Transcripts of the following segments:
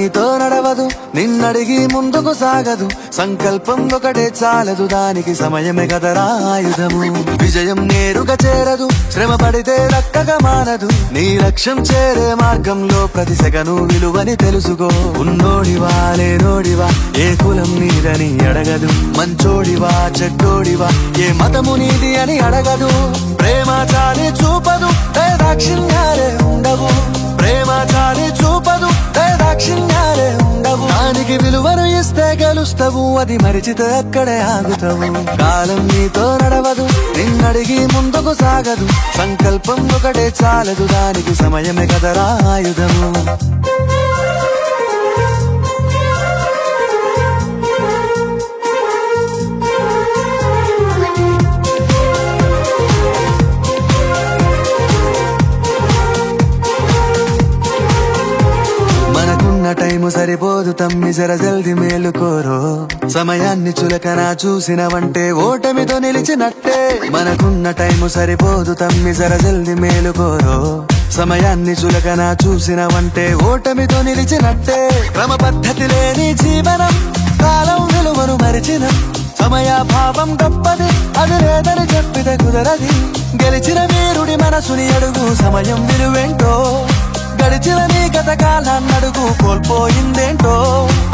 నీతో నడవదు, నిన్నడిగి ముందుకు సాగదు. సంకల్పం ఒకటే చాలదు, దానికి సమయమే కదరా ఆయుధము. విజయం నేరుగా చేరదు, శ్రమ పడితే దక్కగా మానదు. నీ లక్ష్యం చేరే మార్గంలో ప్రతి సెకను విలువని తెలుసుకో. ఉన్నోడివా లేనోడివా, ఏ కులం నీదని అడగదు. మంచోడివా చెడ్డోడివా, ఏ మతము నీది అని అడగదు. ప్రేమ చాలి చూపదు, దాక్షిణ్యాలే ఉండవు. ప్రేమ చాలి చూపదు, దాక్షిణ్యాలే ఉండవు. దానికి విలువను ఇస్తే గెలుస్తావు, అది మరిచితే అక్కడే ఆగుతావు. కాలం నీతో నడవదు, నిన్నడిగి ముందుకు సాగదు. సంకల్పం ఒకటే చాలదు, దానికి సమయమే కదరా ఆయుధము. టైము సరిపోదు తమ్మి, జర జల్ది మేలుకోరో. సమయాన్ని చులకన చూసినవంటే ఓటమితో నిలిచినట్టే. మనకున్న టైము సరిపోదు తమ్మి, జర జల్ది మేలుకోరో. సమయాన్ని చులకన చూసినవంటే ఓటమితో నిలిచినట్టే. క్రమ పద్ధతి లేని జీవనం, కాలం విలువను మరిచిన. సమయాభావం గొప్పది, అది లేదని చెప్పితే కుదరది. గెలిచిన వీరుడి మనసుని అడుగు, సమయం విలువేంటో. గడిచిన నీ గత కాలాన్నడుగు, కోల్పోయిందేంటో.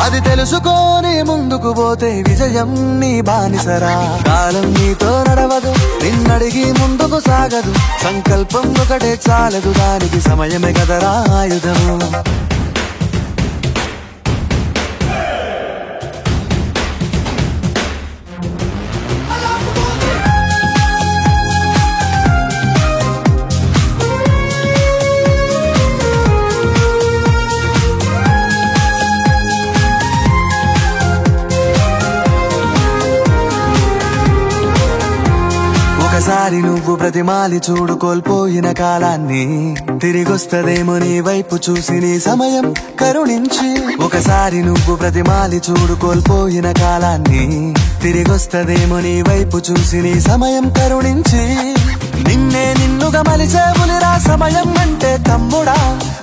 అది తెలుసుకొని ముందుకు పోతే విజయం నీ బానిసరా. కాలం నీతో నడవదు, నిన్నడిగి ముందుకు సాగదు. సంకల్పం ఒకటే చాలదు, దానికి సమయమే కదరా ఆయుధము. ఒకసారి నువ్వు ప్రతిమాలి చూడు కోల్పోయిన కాలాన్ని. తిరిగొస్తదేమో నీ వైపు చూసి నీ సమయం కరుణించి. ఒకసారి నువ్వు ప్రతిమాలి చూడు కోల్పోయిన కాలాన్ని. తిరిగొస్తదేమో నీ వైపు చూసి నీ సమయం కరుణించి. నిన్నే నిన్నుగా మలిచేవులిరా సమయం అంటే తమ్ముడా.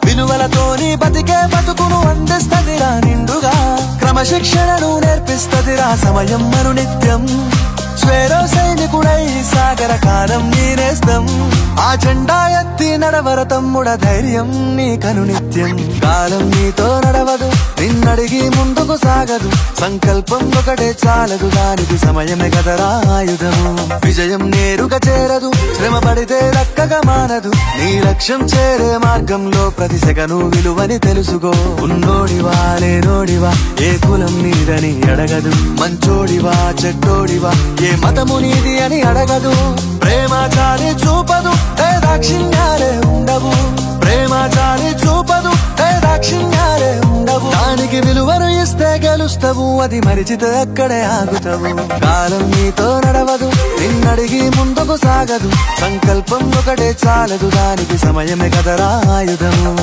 విలువలతోని బతికే బతుకును అందిస్తదిరా నిండుగా. క్రమశిక్షణను నేర్పిస్తదిరా సమయం మరు నిత్యం. స్వేరో సైనికుడై సాగర కాలం నీనేస్తం. ఆ జెండా ఎత్తి నడవర తమ్ముడ, ధైర్యం నీ కను నిత్యం. కాలం నీతో నడవదు, నిన్నడిగి ముందుకు సాగదు. సంకల్పం ఒకటే చాలదు, దానికి సమయమే కదరా ఆయుధము. విజయం నేరుగా చేరదు, శ్రమ పడితే దక్కగా మానదు. నీ లక్ష్యం చేరే మార్గంలో ప్రతి సెకను విలువని తెలుసుకో. ఉన్నోడివా లేనోడివా, ఏ కులం నీదని అడగదు. మంచోడివా చెడ్డోడివా, ఏ మతము నీది అని అడగదు. ప్రేమ చాలి చూపదు, దాక్షిణ్యాలే ఉండవు. ప్రేమ చాలి చూపదు, దాక్షిణ్యాలే ఉండవు. దానికి విలువను ఇస్తే గెలుస్తావు, అది మరిచితే అక్కడే ఆగుతావు. కాలం నీతో నడవదు, నిన్నడిగి ముందుకు సాగదు. సంకల్పం ఒకటే చాలదు, దానికి సమయమే కదరా ఆయుధము.